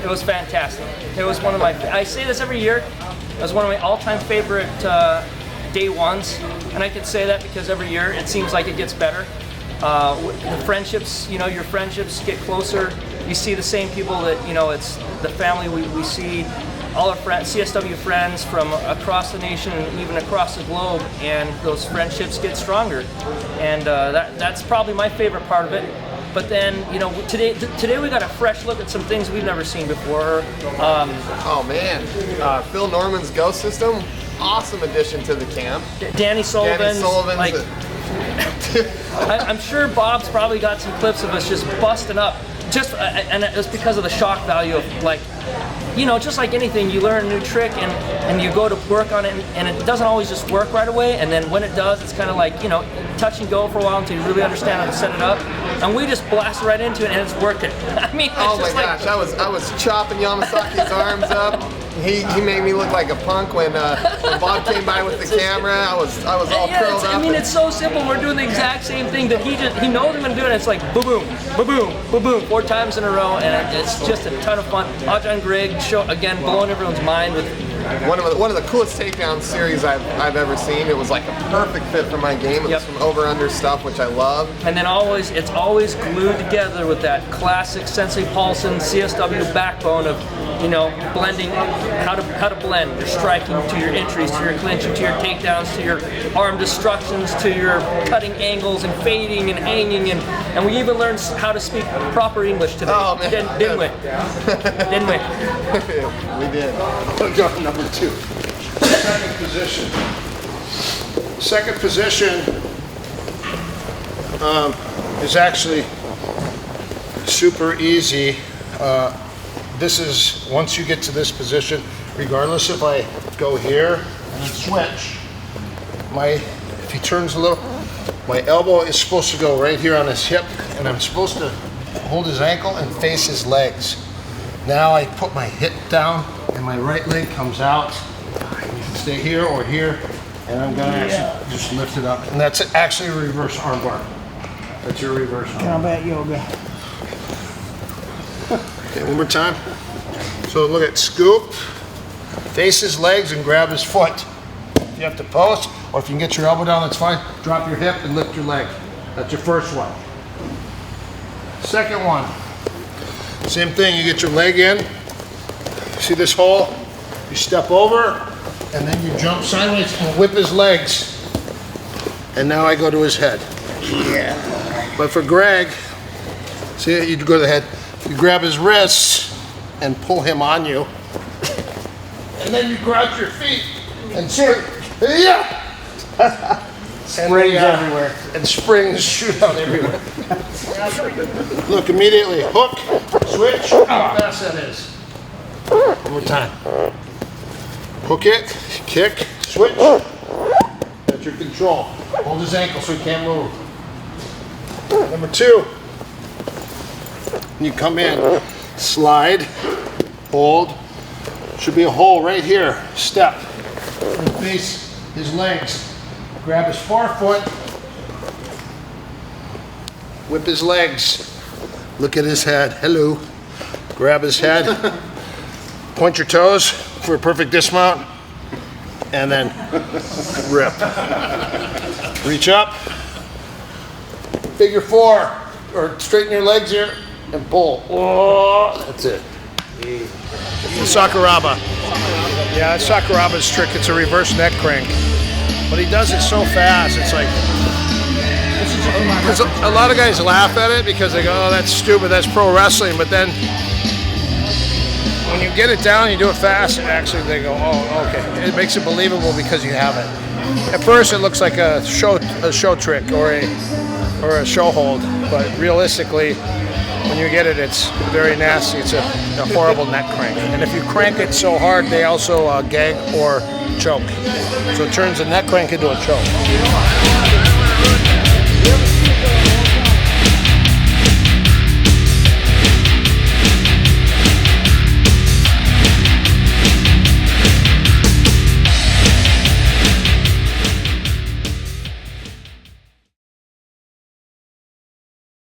It was fantastic. It was one of my, I say this every year, it was one of my all-time favorite day ones, and I can say that because every year it seems like it gets better. The friendships, you know, your friendships get closer. You see the same people that, you know, it's the family we see, all our friends, CSW friends from across the nation and even across the globe, and those friendships get stronger. And that's probably my favorite part of it. But then, you know, today we got a fresh look at some things we've never seen before. Oh man, Phil Norman's Ghost System, awesome addition to the camp. Danny Sullivan's like, like, I'm sure Bob's probably got some clips of us just busting up. Just and it's because of the shock value of, like, you know, just like anything, you learn a new trick and you go to work on it, and it doesn't always just work right away. And then when it does, it's kind of like, you know, touch and go for a while until you really understand how to set it up. And we just blasted right into it, and it's working. I mean, it's oh my just gosh, I was chopping Yamasaki's arms up. He made me look like a punk when Bob came by with the camera. I was all curled up. I mean, it's so simple. We're doing the exact same thing that he knows I'm gonna do it. It's like boom, boom, boom, boom, boom, boom, 4 times in a row, and it's just a ton of fun. Ajan Grigg show again, blowing everyone's mind with one of the coolest takedown series I've ever seen. It was like a perfect fit for my game. It was some over/under stuff, which I love. And then it's always glued together with that classic Sensei Paulson CSW backbone of, you know, blending, how to blend your striking to your entries, to your clinching, to your takedowns, to your arm destructions, to your cutting angles and fading and hanging, and we even learned how to speak proper English today. Oh man, didn't we? Didn't we? We did. Number 2. Second position. Second position is actually super easy. This is, once you get to this position, regardless if I go here and switch, if he turns a little, my elbow is supposed to go right here on his hip, and I'm supposed to hold his ankle and face his legs. Now I put my hip down and my right leg comes out. You can stay here or here, and I'm gonna actually just lift it up. And that's actually a reverse arm bar. That's your reverse arm. Combat yoga. Okay, one more time. So look at scoop, face his legs and grab his foot. If you have to post, or if you can get your elbow down, that's fine. Drop your hip and lift your leg. That's your first one. Second one, same thing, you get your leg in. See this hole? You step over, and then you jump sideways and whip his legs. And now I go to his head. Yeah. But for Greg, see, you go to the head. You grab his wrists and pull him on you. And then you grab your feet and spring. Yeah! Springs everywhere. And springs shoot out everywhere. Look, immediately, hook, switch, how fast that is. One more time. Hook it, kick, switch. That's your control. Hold his ankle so he can't move. Number 2. You come in, slide, hold. Should be a hole right here. Step. And face his legs. Grab his forefoot. Whip his legs. Look at his head. Hello. Grab his head. Point your toes for a perfect dismount. And then rip. Reach up. Figure 4. Or straighten your legs here and pull. Oh, that's it. Sakuraba. Yeah, that's Sakuraba's trick. It's a reverse neck crank. But he does it so fast. It's like, because a lot of guys laugh at it because they go, oh, that's stupid, that's pro wrestling. But then when you get it down, you do it fast, and actually they go, oh, okay. It makes it believable because you have it. At first, it looks like a show trick or a show hold, but realistically, when you get it, it's very nasty. It's a horrible neck crank. And if you crank it so hard, they also gag or choke. So it turns the neck crank into a choke.